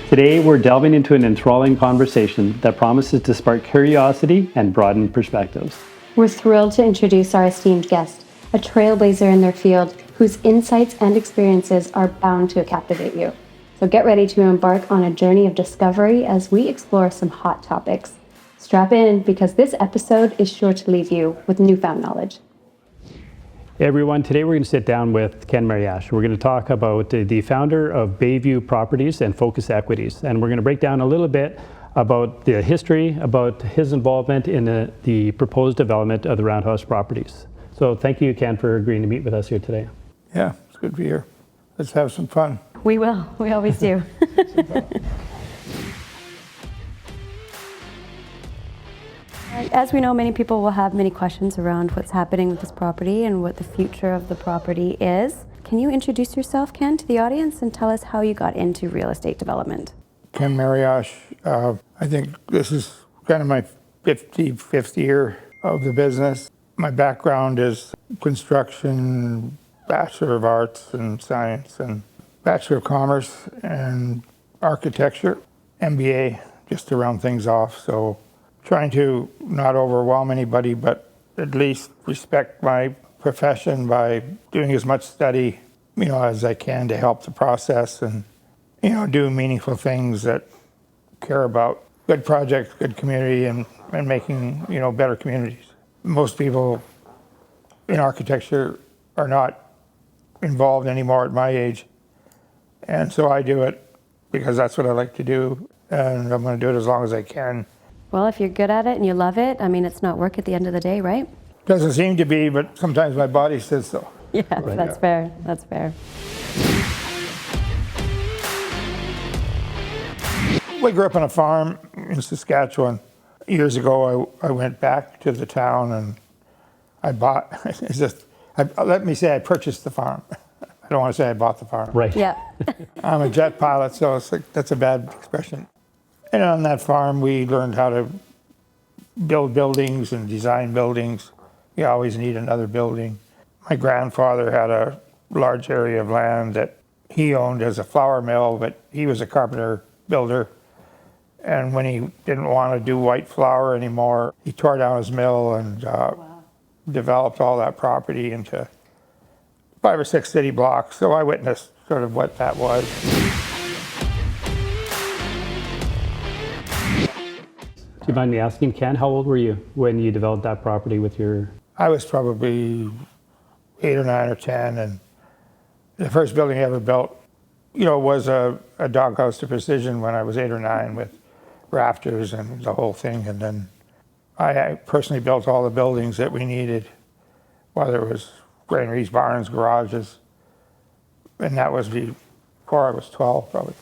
Today, we're delving into an enthralling conversation that promises to spark curiosity and broaden perspectives. We're thrilled to introduce our esteemed guest, a trailblazer in their field whose insights and experiences are bound to captivate you. So get ready to embark on a journey of discovery as we explore some hot topics. Strap in because this episode is sure to leave you with newfound knowledge. Hey everyone, today we're going to sit down with Ken Mariash. We're going to talk about the founder of Bayview Properties and Focus Equities. And we're going to break down a little bit about the history, about his involvement in the proposed development of the Roundhouse properties. So thank you, Ken, for agreeing to meet with us here today. Yeah, it's good to be here. Let's have some fun. We will. We always do. As we know, many people will have many questions around what's happening with this property and what the future of the property is. Can you introduce yourself, Ken, to the audience and tell us how you got into real estate development? Ken Mariash. I think this is kind of my 55th year of the business. My background is construction, Bachelor of Arts and Science, and Bachelor of Commerce and Architecture, MBA, just to round things off. So trying to not overwhelm anybody, but at least respect my profession by doing as much study, as I can to help the process and, do meaningful things that care about good projects, good community, and making, better communities. Most people in architecture are not involved anymore at my age. And so I do it because that's what I like to do. And I'm going to do it as long as I can. Well, if you're good at it and you love it, it's not work at the end of the day, right? Doesn't seem to be, but sometimes my body says so. Yeah, right. That's fair. That's fair. We grew up on a farm in Saskatchewan. Years ago, I went back to the town and I bought, let me say I purchased the farm. I don't want to say I bought the farm. Right. Yeah. I'm a jet pilot, so it's like, that's a bad expression. And on that farm, we learned how to build buildings and design buildings. You always need another building. My grandfather had a large area of land that he owned as a flour mill, but he was a carpenter builder. And when he didn't want to do white flour anymore, he tore down his mill and developed all that property into 5 or 6 city blocks. So I witnessed sort of what that was. Do you mind me asking, Ken, how old were you when you developed that property with your... I was probably 8 or 9 or 10, and the first building I ever built, was a doghouse to precision when I was 8 or 9 with rafters and the whole thing. And then I personally built all the buildings that we needed, whether it was granaries, barns, garages, and that was before I was 12 probably.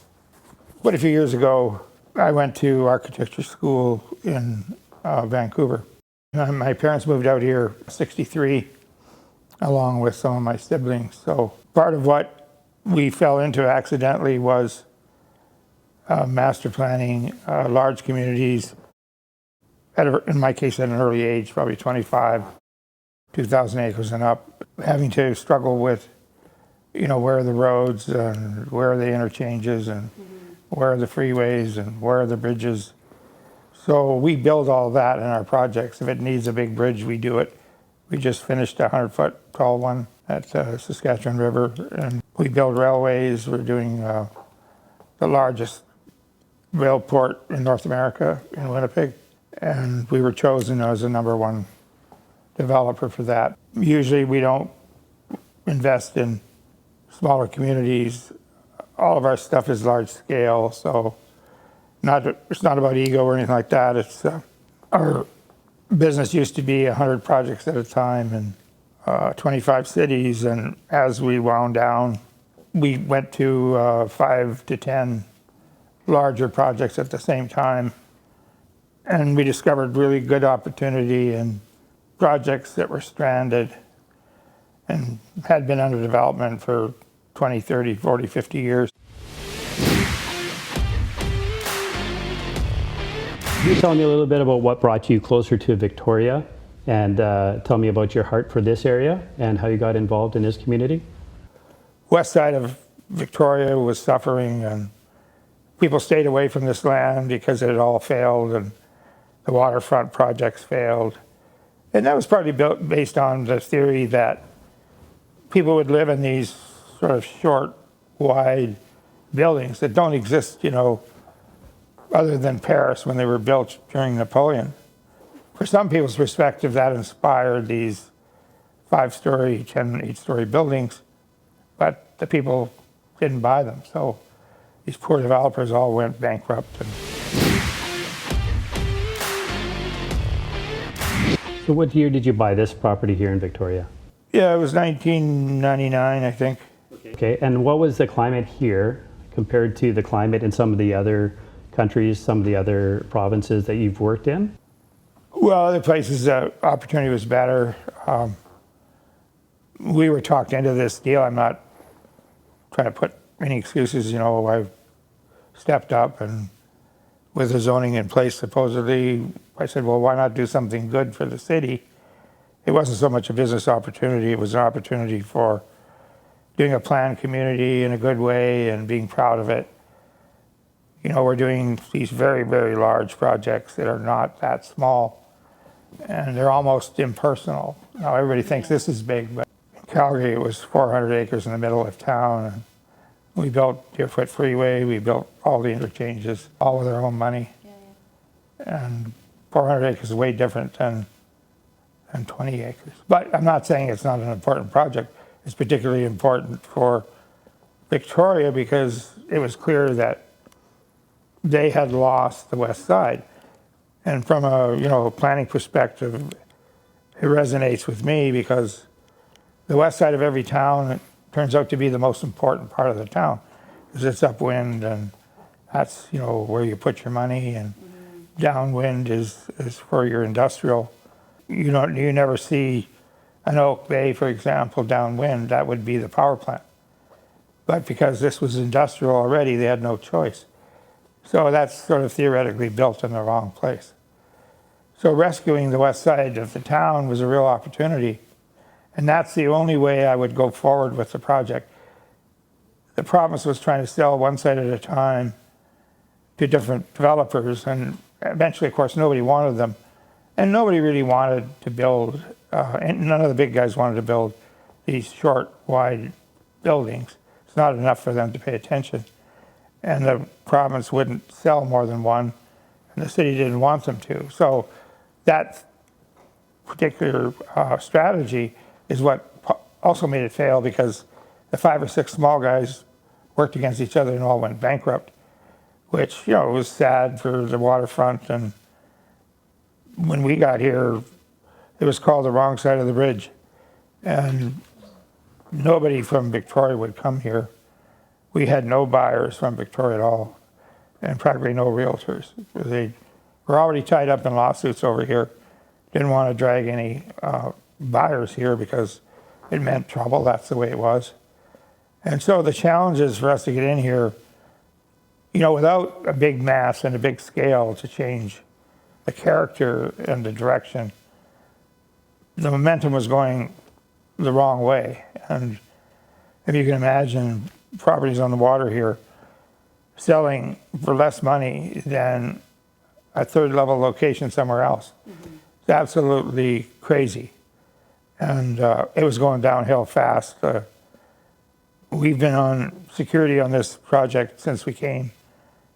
But a few years ago, I went to architecture school in Vancouver. My parents moved out here in '63 along with some of my siblings. So part of what we fell into accidentally was master planning large communities, in my case at an early age, probably 25, 2,000 acres and up, having to struggle with, where are the roads and where are the interchanges and where are the freeways and where are the bridges. So we build all that in our projects. If it needs a big bridge, we do it. We just finished a 100-foot tall one at Saskatchewan River, and we build railways. We're doing the largest rail port in North America in Winnipeg, and we were chosen as the #1 developer for that. Usually we don't invest in smaller communities. All of our stuff is large scale, so it's not about ego or anything like that. It's our business used to be 100 projects at a time in 25 cities, and as we wound down, we went to 5 to 10 larger projects at the same time, and we discovered really good opportunity in projects that were stranded and had been under development for 20, 30, 40, 50 years. Can you tell me a little bit about what brought you closer to Victoria, and tell me about your heart for this area and how you got involved in this community? West side of Victoria was suffering, and people stayed away from this land because it had all failed and the waterfront projects failed. And that was partly built based on the theory that people would live in these sort of short, wide buildings that don't exist, other than Paris when they were built during Napoleon. For some people's perspective, that inspired these 5-story, 10, 8-story buildings, but the people didn't buy them. So these poor developers all went bankrupt. So what year did you buy this property here in Victoria? Yeah, it was 1999, I think. Okay, and what was the climate here compared to the climate in some of the other countries, some of the other provinces that you've worked in? Well, other places, the opportunity was better. We were talked into this deal. I'm not trying to put any excuses. I stepped up, and with the zoning in place, supposedly, I said, well, why not do something good for the city? It wasn't so much a business opportunity. It was an opportunity for doing a planned community in a good way and being proud of it. We're doing these very, very large projects that are not that small, and they're almost impersonal. Now, everybody thinks this is big, but in Calgary, it was 400 acres in the middle of town. And we built Deerfoot Freeway. We built all the interchanges, all with our own money. And 400 acres is way different than 20 acres. But I'm not saying it's not an important project. It's particularly important for Victoria because it was clear that they had lost the west side. And from a planning perspective, it resonates with me because the west side of every town turns out to be the most important part of the town because it's upwind, and that's where you put your money, and downwind is for your industrial. You never see an Oak Bay, for example, downwind. That would be the power plant. But because this was industrial already, they had no choice. So that's sort of theoretically built in the wrong place. So rescuing the west side of the town was a real opportunity. And that's the only way I would go forward with the project. The province was trying to sell one side at a time to different developers. And eventually, of course, nobody wanted them. And nobody really wanted to build, and none of the big guys wanted to build these short, wide buildings. It's not enough for them to pay attention. And the province wouldn't sell more than one, and the city didn't want them to. So that particular strategy is what also made it fail, because the 5 or 6 small guys worked against each other and all went bankrupt, which, was sad for the waterfront. And when we got here, it was called the wrong side of the bridge. And nobody from Victoria would come here. We had no buyers from Victoria at all, and practically no realtors. They were already tied up in lawsuits over here. Didn't want to drag any buyers here because it meant trouble. That's the way it was. And so the challenges for us to get in here, without a big mass and a big scale to change the character and the direction, the momentum was going the wrong way. And if you can imagine properties on the water here selling for less money than a third-level location somewhere else. It's absolutely crazy. And it was going downhill fast. We've been on security on this project since we came.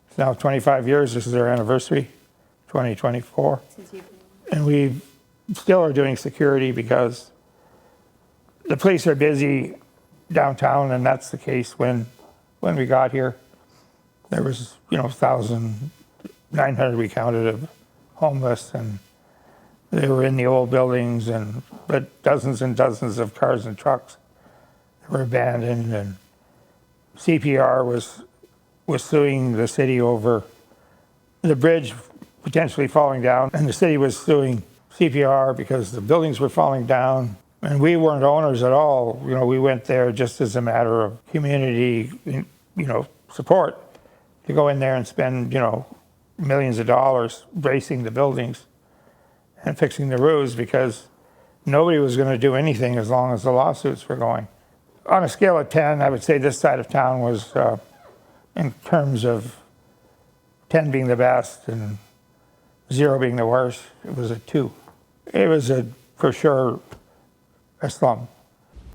It's now 25 years. This is our anniversary, 2024. And we still are doing security because the police are busy downtown, and that's the case when we got here. There was, 1,900 we counted of homeless, and they were in the old buildings, but dozens and dozens of cars and trucks that were abandoned, and CPR was suing the city over the bridge potentially falling down, and the city was suing CPR because the buildings were falling down. And we weren't owners at all. We went there just as a matter of community, support, to go in there and spend, millions of dollars bracing the buildings and fixing the roofs, because nobody was going to do anything as long as the lawsuits were going. On a scale of 10, I would say this side of town was, in terms of 10 being the best and 0 being the worst. It was a 2. It was for sure a slum.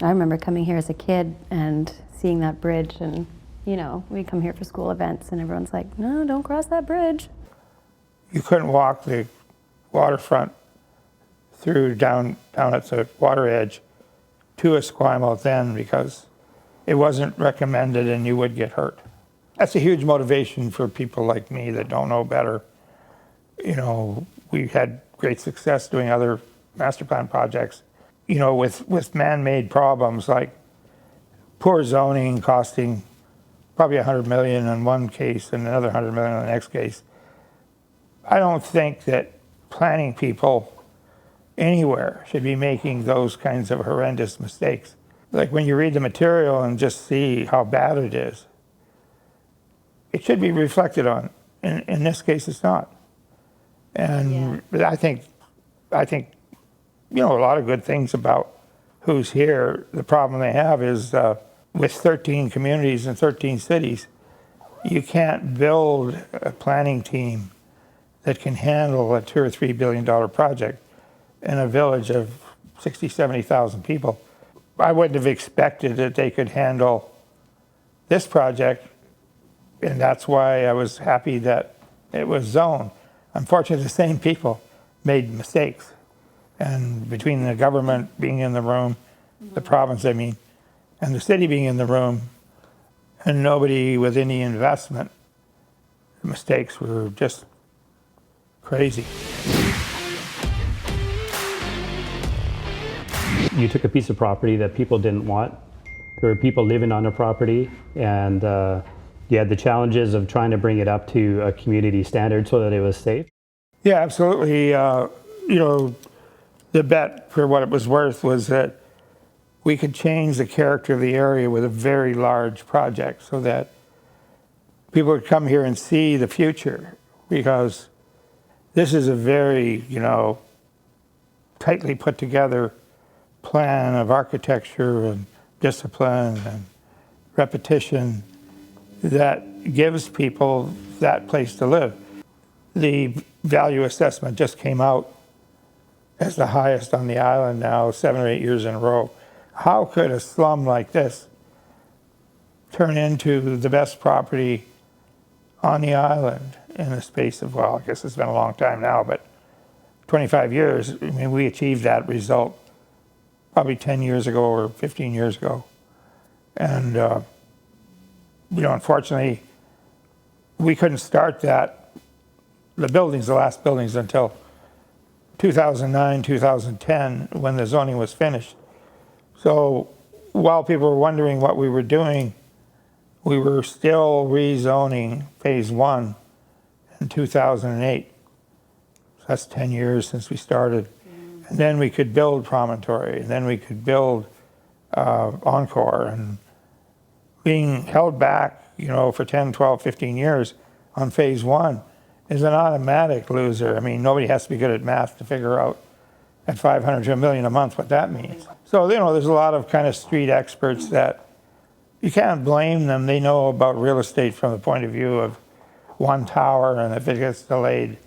I remember coming here as a kid and seeing that bridge, and we come here for school events and everyone's like, no, don't cross that bridge. You couldn't walk the waterfront through down at the water edge to Esquimalt then because it wasn't recommended and you would get hurt. That's a huge motivation for people like me that don't know better. We had great success doing other master plan projects, with man-made problems like poor zoning costing probably $100 million in one case and another $100 million in the next case. I don't think that planning people anywhere should be making those kinds of horrendous mistakes. Like when you read the material and just see how bad it is, it should be reflected on. In this case, it's not. And I think a lot of good things about who's here. The problem they have is with 13 communities and 13 cities, you can't build a planning team that can handle a $2 or $3 billion project in a village of 60, 70,000 people. I wouldn't have expected that they could handle this project, and that's why I was happy that it was zoned. Unfortunately, the same people made mistakes. And between the government being in the room, the province, and the city being in the room, and nobody with any investment, the mistakes were just crazy. You took a piece of property that people didn't want. There were people living on the property, and you had the challenges of trying to bring it up to a community standard so that it was safe. Yeah, absolutely. The bet, for what it was worth, was that we could change the character of the area with a very large project so that people would come here and see the future, because this is a very, tightly put together plan of architecture and discipline and repetition that gives people that place to live. The value assessment just came out as the highest on the island now, 7 or 8 years in a row. How could a slum like this turn into the best property on the island in the space of, I guess it's been a long time now, but 25 years? We achieved that result probably 10 years ago or 15 years ago. And, unfortunately, we couldn't start the last buildings until 2009, 2010, when the zoning was finished. So while people were wondering what we were doing, we were still rezoning phase 1 in 2008. So that's 10 years since we started. And then we could build Promontory, and then we could build Encore. And being held back, for 10, 12, 15 years on phase 1 is an automatic loser. Nobody has to be good at math to figure out at 500 to $1 million a month what that means. So, there's a lot of kind of street experts that you can't blame them. They know about real estate from the point of view of one tower, and if it gets delayed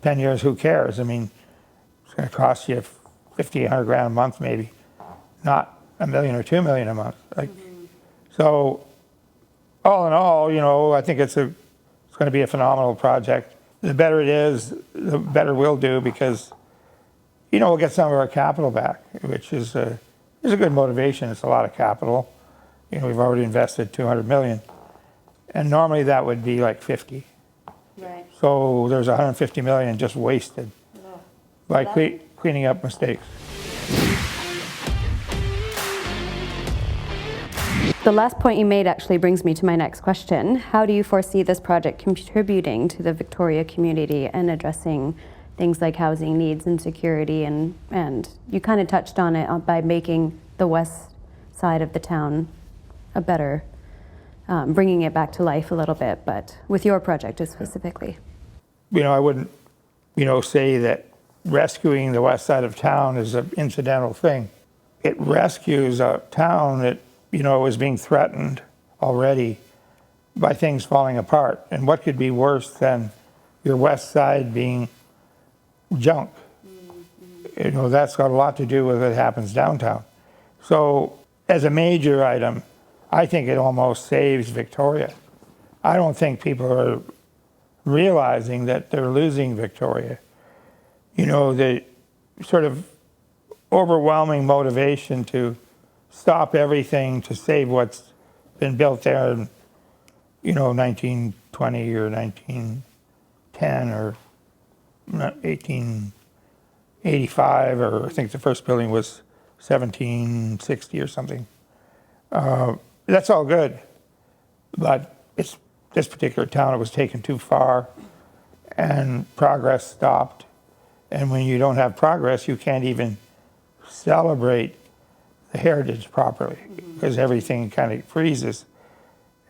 10 years, who cares? It's going to cost you 50, 100 grand a month maybe, not $1 million or $2 million a month. So, all in all, I think it's going to be a phenomenal project. The better it is, the better we'll do, because, we'll get some of our capital back, which is a good motivation. It's a lot of capital. We've already invested $200 million, and normally that would be like 50. Right. So there's $150 million just wasted by cleaning up mistakes. The last point you made actually brings me to my next question. How do you foresee this project contributing to the Victoria community and addressing things like housing needs and security? And you kind of touched on it by making the west side of the town a better, bringing it back to life a little bit, but with your project specifically. I wouldn't, say that rescuing the west side of town is an incidental thing. It rescues a town that, is being threatened already by things falling apart. And what could be worse than your west side being junk? You know, that's got a lot to do with what happens downtown. So as a major item, I think it almost saves Victoria. I don't think people are realizing that they're losing Victoria. You know, the sort of overwhelming motivation to stop everything to save what's been built there in, you know, 1920 or 1910 or 1885, or I think the first building was 1760 or something. That's all good, but it's this particular town, it was taken too far and progress stopped. And when you don't have progress, you can't even celebrate the heritage properly because everything kind of freezes.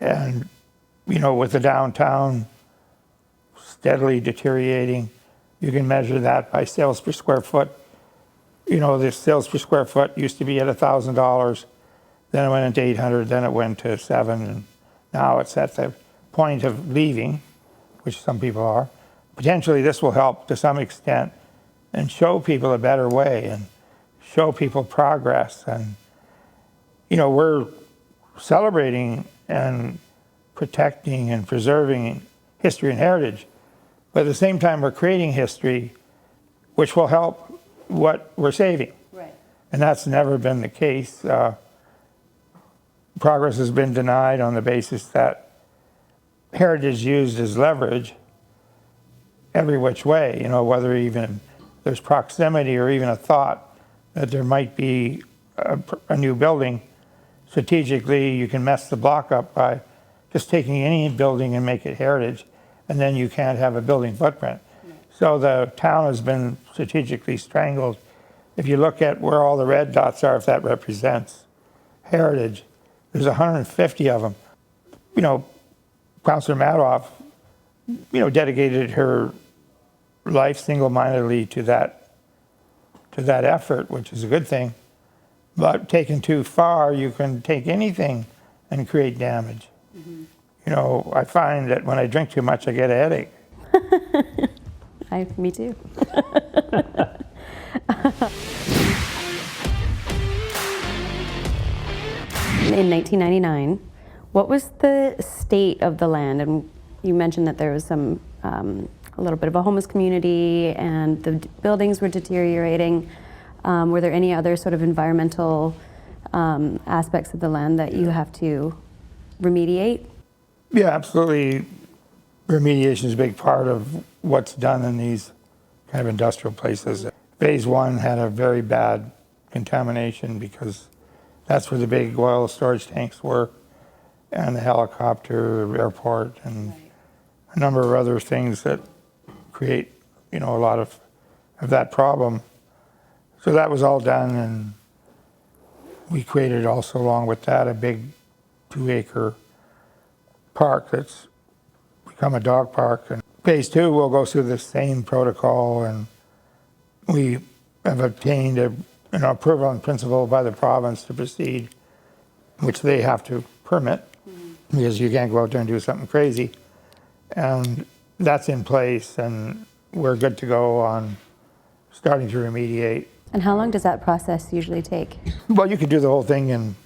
And, you know, with the downtown steadily deteriorating, you can measure that by sales per square foot. You know, the sales per square foot used to be at $1,000, then it went into 800, then it went to 7, and now it's at the point of leaving, which some people are. Potentially this will help to some extent and show people a better way and show people progress. And, you know, we're celebrating and protecting and preserving history and heritage, but at the same time we're creating history which will help what we're saving. Right. And that's never been the case. Progress has been denied on the basis that heritage used as leverage every which way, you know, whether even there's proximity or even a thought that there might be a new building. Strategically, you can mess the block up by just taking any building and make it heritage, and then you can't have a building footprint. So the town has been strategically strangled. If you look at where all the red dots are, if that represents heritage, there's 150 of them. You know, Councillor Madoff, you know, dedicated her life single-mindedly to that effort, which is a good thing. But taken too far, you can take anything and create damage. Mm-hmm. You know, I find that when I drink too much, I get a headache. Me too. In 1999, what was the state of the land? And you mentioned that there was some a little bit of a homeless community and the buildings were deteriorating. Were there any other sort of environmental aspects of the land that you have to remediate? Yeah, absolutely. Remediation is a big part of what's done in these kind of industrial places. Phase 1 had a very bad contamination because that's where the big oil storage tanks were, and the helicopter airport, and a number of other things that create, you know, a lot of that problem. So that was all done, and we created also along with that a big 2-acre park that's become a dog park. And phase 2 will go through the same protocol, and we have obtained a approval in principle by the province to proceed, which they have to permit because you can't go out there and do something crazy. And that's in place, and we're good to go on starting to remediate. And how long does that process usually take? Well, you could do the whole thing in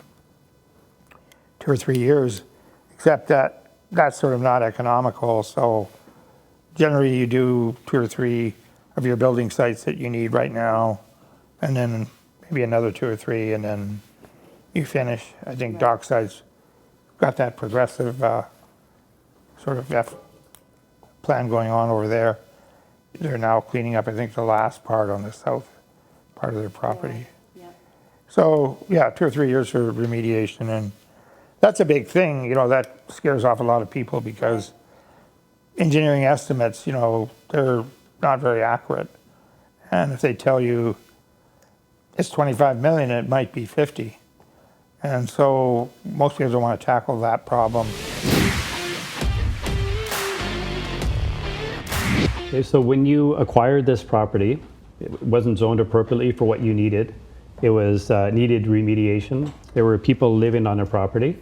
2 or 3 years, except that that's sort of not economical. So generally you do 2 or 3 of your building sites that you need right now, and then maybe another 2 or 3, and then you finish. I think Dockside's got that progressive sort of plan going on over there. They're now cleaning up, I think, the last part on the south part of their property. Yeah. So yeah, 2 or 3 years for remediation, and that's a big thing. You know, that scares off a lot of people because engineering estimates, you know, they're not very accurate. And if they tell you it's 25 million, it might be 50. And so most people don't want to tackle that problem. Okay, so when you acquired this property, it wasn't zoned appropriately for what you needed. It was needed remediation. There were people living on the property.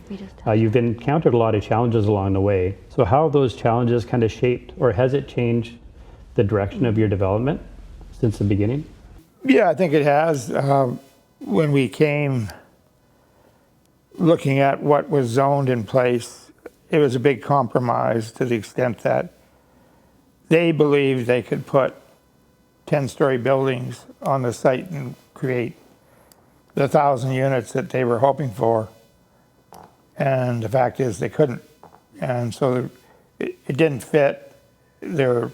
You've encountered a lot of challenges along the way. So how have those challenges kind of shaped, or has it changed the direction of your development since the beginning? Yeah, I think it has. When we came looking at what was zoned in place, it was a big compromise to the extent that they believed they could put 10-story buildings on the site and create the 1,000 units that they were hoping for. And the fact is they couldn't. And so it didn't fit. Their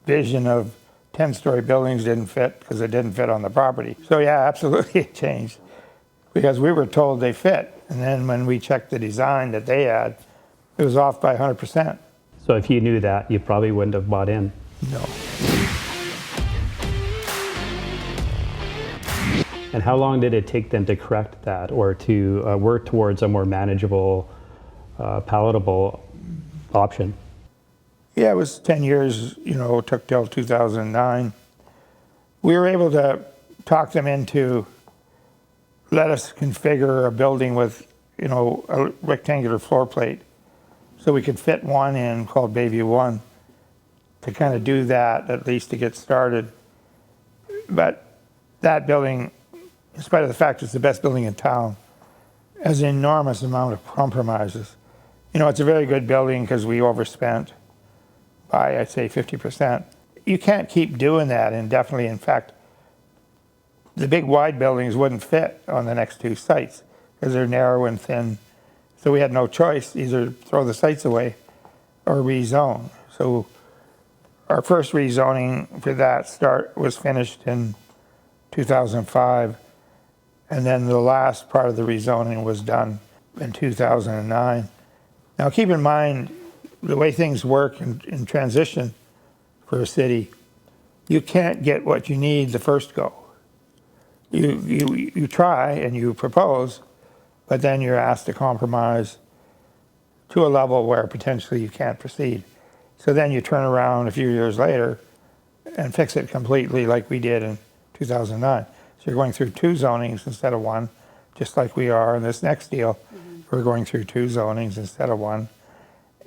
vision of 10-story buildings didn't fit because it didn't fit on the property. So yeah, absolutely it changed because we were told they fit. And then when we checked the design that they had, it was off by 100%. So if you knew that, you probably wouldn't have bought in. No. And how long did it take them to correct that or to work towards a more manageable, palatable option? Yeah, it was 10 years, it took till 2009. We were able to talk them into let us configure a building with, a rectangular floor plate so we could fit one in called Bayview 1 to kind of do that, at least to get started. But that building, in spite of the fact it's the best building in town, has an enormous amount of compromises. It's a very good building because we overspent by, I'd say, 50%. You can't keep doing that indefinitely. In fact, the big wide buildings wouldn't fit on the next two sites because they're narrow and thin. So we had no choice, either throw the sites away or rezone. So our first rezoning for that start was finished in 2005. And then the last part of the rezoning was done in 2009. Now keep in mind, the way things work in transition for a city, you can't get what you need the first go. You try and you propose, but then you're asked to compromise to a level where potentially you can't proceed. So then you turn around a few years later and fix it completely like we did in 2009. So you're going through two zonings instead of one, just like we are in this next deal. We're going through two zonings instead of one.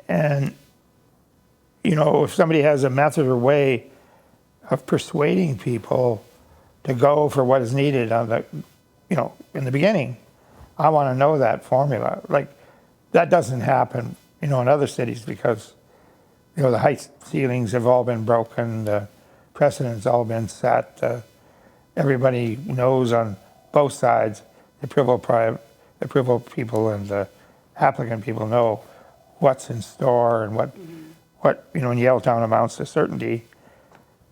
And, if somebody has a method or way of persuading people to go for what is needed on the, in the beginning, I want to know that formula. Like, that doesn't happen, in other cities because, the height ceilings have all been broken, the precedent's all been set, everybody knows on both sides, the approval people and the applicant people know what's in store and what in Yaletown amounts to certainty.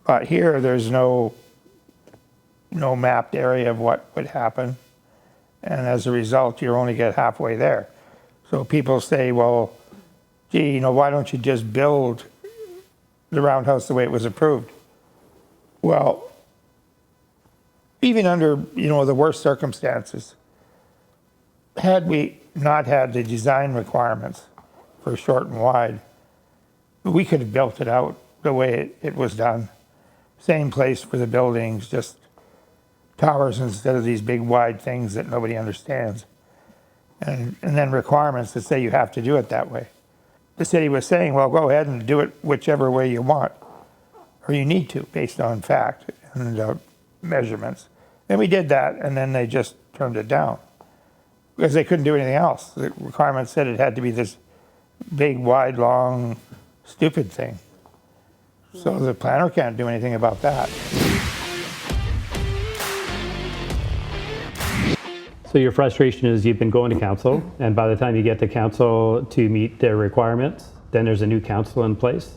But here there's no mapped area of what would happen. And as a result, you only get halfway there. So people say, well, gee, why don't you just build the Roundhouse the way it was approved? Well, even under, the worst circumstances, had we not had the design requirements for short and wide, we could have built it out the way it was done. Same place for the buildings, just towers instead of these big wide things that nobody understands. And then requirements that say you have to do it that way. The city was saying, well, go ahead and do it whichever way you want, or you need to, based on fact and measurements. And we did that, and then they just turned it down because they couldn't do anything else. The requirement said it had to be this big, wide, long, stupid thing. So the planner can't do anything about that. So your frustration is you've been going to council, and by the time you get to council to meet their requirements, then there's a new council in place?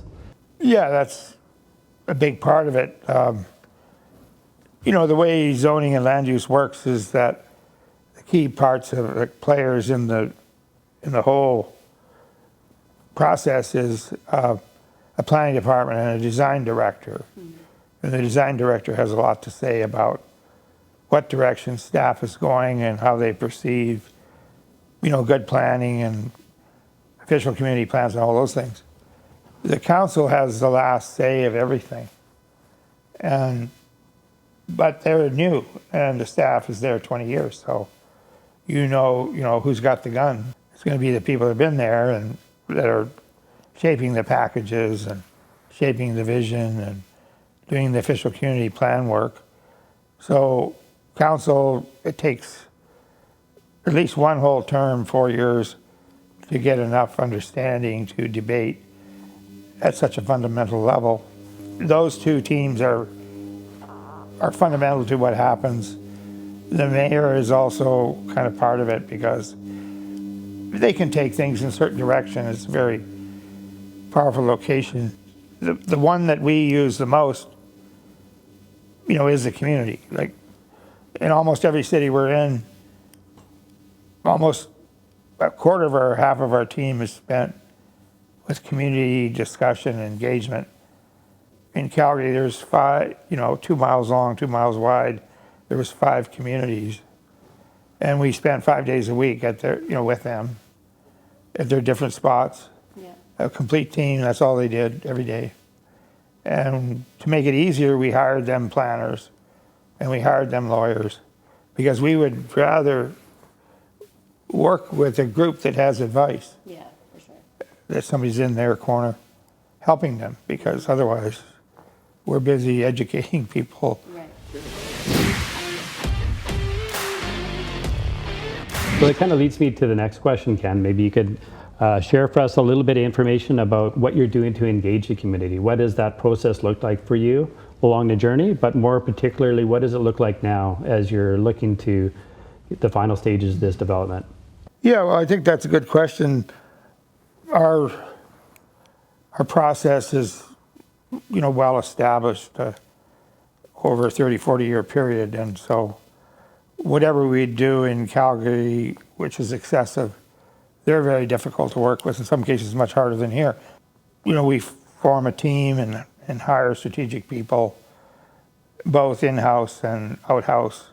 Yeah, that's a big part of it. The way zoning and land use works is that the key parts of the players in the whole process is a planning department and a design director. And the design director has a lot to say about what direction staff is going and how they perceive, good planning and official community plans and all those things. The council has the last say of everything. And but they're new, and the staff is there 20 years, so you know who's got the gun. It's going to be the people that have been there and that are shaping the packages and shaping the vision and doing the official community plan work. So council, it takes at least one whole term, 4 years, to get enough understanding to debate at such a fundamental level. Those two teams are fundamental to what happens. The mayor is also kind of part of it because they can take things in a certain direction. It's a very powerful location. The one that we use the most, is the community. Like in almost every city we're in, almost a quarter of our, half of our team is spent with community discussion and engagement. In Calgary, there's 5, 2 miles long, 2 miles wide. There was 5 communities, and we spent 5 days a week at their, with them, at their different spots. Yeah. A complete team. That's all they did every day. And to make it easier, we hired them planners, and we hired them lawyers, because we would rather work with a group that has advice. Yeah, for sure. That somebody's in their corner helping them, because otherwise we're busy educating people. Right. So that kind of leads me to the next question, Ken. Maybe you could share for us a little bit of information about what you're doing to engage the community. What does that process look like for you along the journey? But more particularly, what does it look like now as you're looking to the final stages of this development? Yeah, well, I think that's a good question. Our process is, well established over a 30, 40-year period. And so whatever we do in Calgary, which is excessive, they're very difficult to work with. In some cases, much harder than here. We form a team and hire strategic people, both in-house and out-house.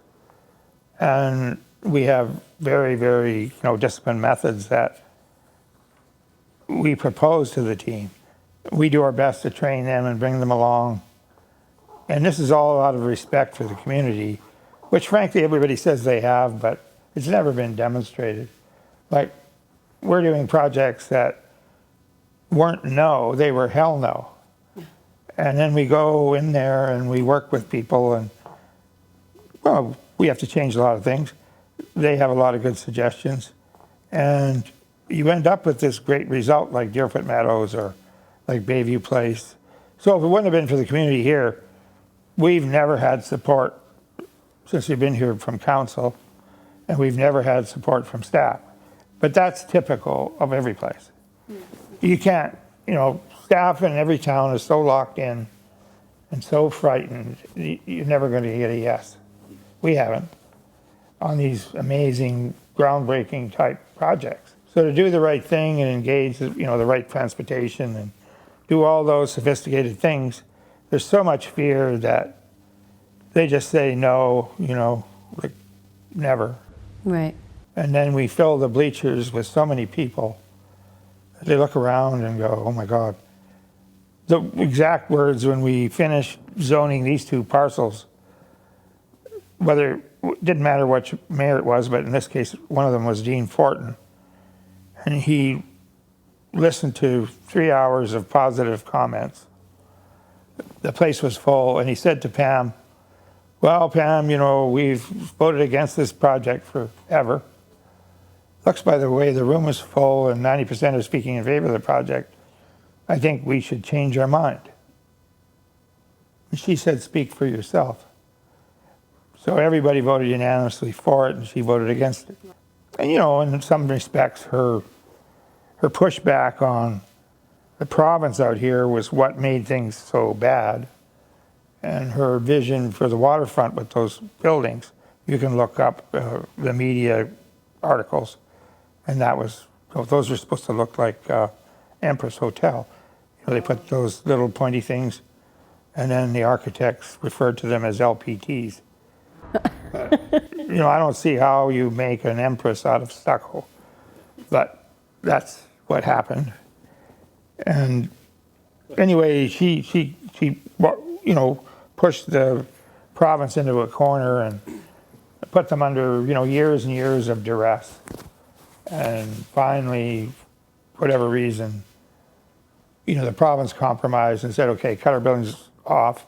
And we have very, very, disciplined methods that we propose to the team. We do our best to train them and bring them along. And this is all out of respect for the community, which frankly everybody says they have, but it's never been demonstrated. Like, we're doing projects that weren't no, they were hell no. And then we go in there and we work with people, and, well, we have to change a lot of things. They have a lot of good suggestions. And you end up with this great result like Deerfoot Meadows or like Bayview Place. So if it wouldn't have been for the community here, we've never had support since we've been here from council, and we've never had support from staff. But that's typical of every place. You can't, staff in every town is so locked in and so frightened, you're never going to get a yes. We haven't on these amazing, groundbreaking type projects. So to do the right thing and engage, the right transportation and do all those sophisticated things, there's so much fear that they just say no, like never. Right. And then we fill the bleachers with so many people. They look around and go, oh my God. The exact words when we finished zoning these 2 parcels, whether, it didn't matter which mayor it was, but in this case, one of them was Dean Fortin. And he listened to 3 hours of positive comments. The place was full, and he said to Pam, well, Pam, we've voted against this project forever. Looks by the way the room is full and 90% are speaking in favor of the project. I think we should change our mind. And she said, speak for yourself. So everybody voted unanimously for it, and she voted against it. And in some respects, her pushback on the province out here was what made things so bad. And her vision for the waterfront with those buildings, you can look up the media articles, and that was, those were supposed to look like Empress Hotel. They put those little pointy things, and then the architects referred to them as LPTs. I don't see how you make an Empress out of stucco, but that's what happened. And anyway, she pushed the province into a corner and put them under, years and years of duress. And finally, for whatever reason, the province compromised and said, okay, cut our buildings off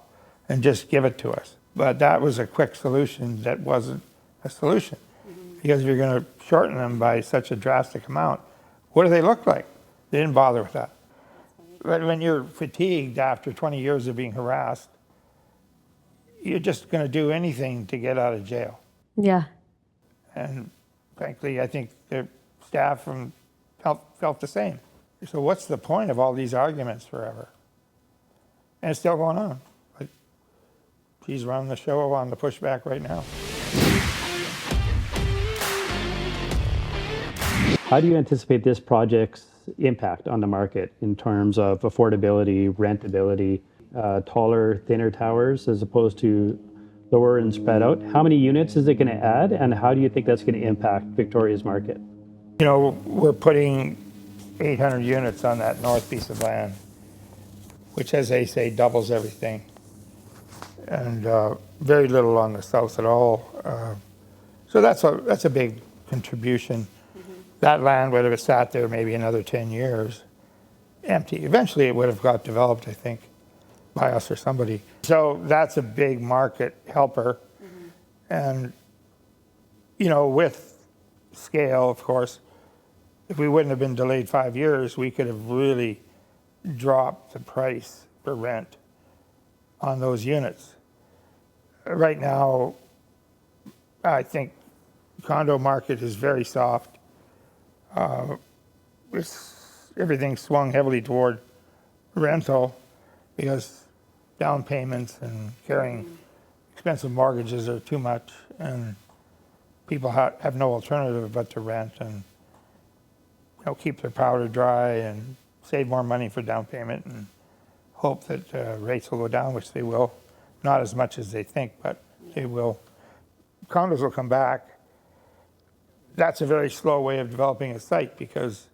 and just give it to us. But that was a quick solution that wasn't a solution. Because if you're going to shorten them by such a drastic amount, what do they look like? They didn't bother with that. But when you're fatigued after 20 years of being harassed, you're just going to do anything to get out of jail. Yeah. And frankly, I think the staff felt the same. So what's the point of all these arguments forever? And it's still going on. Like, she's running the show on the pushback right now. How do you anticipate this project's impact on the market in terms of affordability, rentability, taller, thinner towers as opposed to lower and spread out? How many units is it going to add, and how do you think that's going to impact Victoria's market? We're putting 800 units on that north piece of land, which, as they say, doubles everything, and very little on the south at all. So that's a big contribution. That land would have sat there maybe another 10 years, empty. Eventually, it would have got developed, I think, by us or somebody. So that's a big market helper. And, with scale, of course, if we wouldn't have been delayed 5 years, we could have really dropped the price for rent on those units. Right now, I think condo market is very soft. Everything swung heavily toward rental because down payments and carrying expensive mortgages are too much, and people have no alternative but to rent and keep their powder dry and save more money for down payment and hope that rates will go down, which they will. Not as much as they think, but they will. Condos will come back. That's a very slow way of developing a site because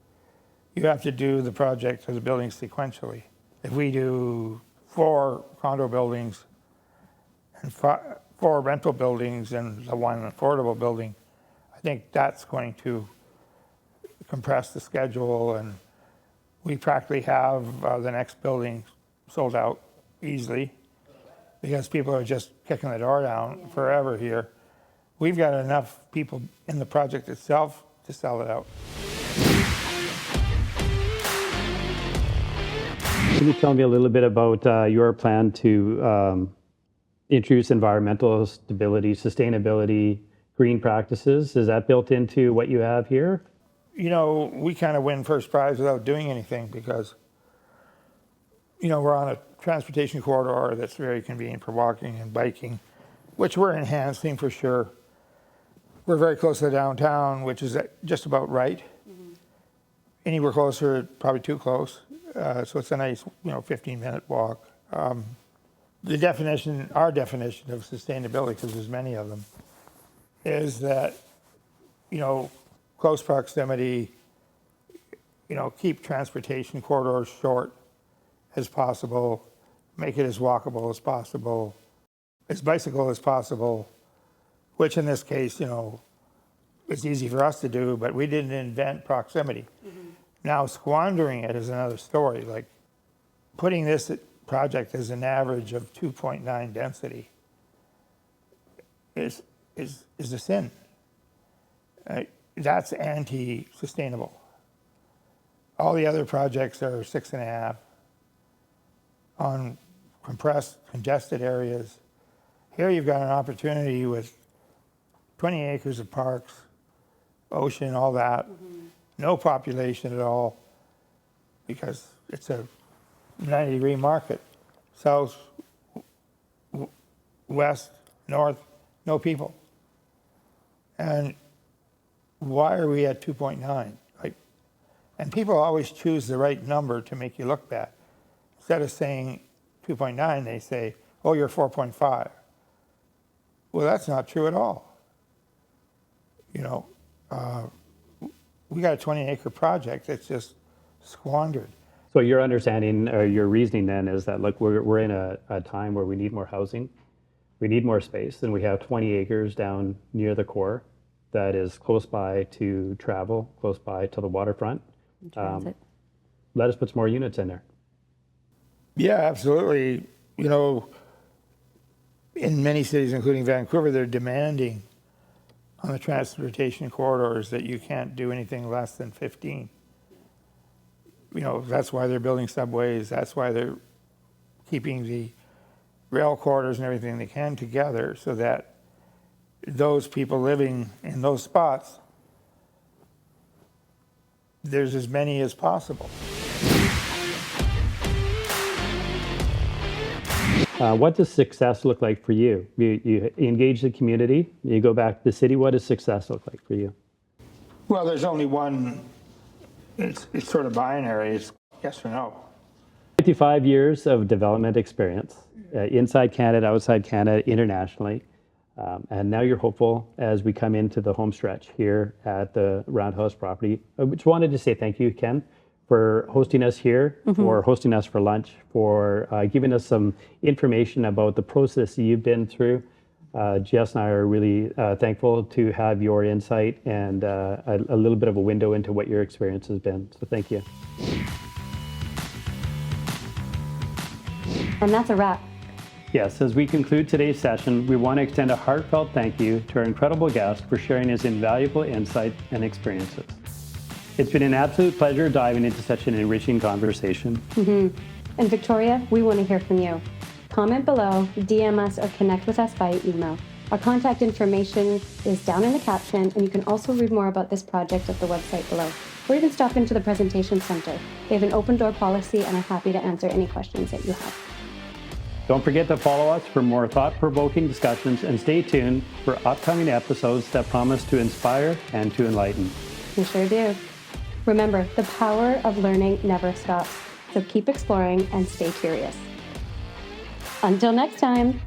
you have to do the project or the building sequentially. If we do 4 condo buildings and 4 rental buildings and the one affordable building, I think that's going to compress the schedule, and we practically have the next building sold out easily because people are just kicking the door down forever here. We've got enough people in the project itself to sell it out. Can you tell me a little bit about your plan to introduce environmental stability, sustainability, green practices? Is that built into what you have here? We kind of win first prize without doing anything because, we're on a transportation corridor that's very convenient for walking and biking, which we're enhancing for sure. We're very close to the downtown, which is just about right. Anywhere closer, probably too close. So it's a nice, 15-minute walk. Our definition of sustainability, because there's many of them, is that, close proximity, keep transportation corridors short as possible, make it as walkable as possible, as bicycle as possible, which in this case, it's easy for us to do, but we didn't invent proximity. Now, squandering it is another story. Like putting this project as an average of 2.9 density is a sin. That's anti-sustainable. All the other projects are 6.5 on compressed, congested areas. Here you've got an opportunity with 20 acres of parks, ocean, all that, no population at all, because it's a 90-degree market. South, west, north, no people. And why are we at 2.9? And people always choose the right number to make you look bad. Instead of saying 2.9, they say, oh, you're 4.5. Well, that's not true at all. We got a 20-acre project that's just squandered. So your understanding or your reasoning then is that, look, we're in a time where we need more housing. We need more space, and we have 20 acres down near the core that is close by to travel, close by to the waterfront. Transit. Let us put some more units in there. Yeah, absolutely. You know, in many cities, including Vancouver, they're demanding on the transportation corridors that you can't do anything less than 15. You know, that's why they're building subways. That's why they're keeping the rail corridors and everything they can together so that those people living in those spots, there's as many as possible. What does success look like for you? You engage the community, you go back to the city. What does success look like for you? Well, there's only one, it's sort of binary, it's yes or no. 55 years of development experience, inside Canada, outside Canada, internationally. And now you're hopeful as we come into the home stretch here at the Roundhouse property. I just wanted to say thank you, Ken, for hosting us here, for hosting us for lunch, for giving us some information about the process you've been through. Jess and I are really thankful to have your insight and a little bit of a window into what your experience has been. So thank you. And that's a wrap. Yes, as we conclude today's session, we want to extend a heartfelt thank you to our incredible guest for sharing his invaluable insight and experiences. It's been an absolute pleasure diving into such an enriching conversation. And Victoria, we want to hear from you. Comment below, DM us, or connect with us via email. Our contact information is down in the caption, and you can also read more about this project at the website below, or even stop into the presentation center. They have an open door policy and are happy to answer any questions that you have. Don't forget to follow us for more thought-provoking discussions, and stay tuned for upcoming episodes that promise to inspire and to enlighten. We sure do. Remember, the power of learning never stops, so keep exploring and stay curious. Until next time.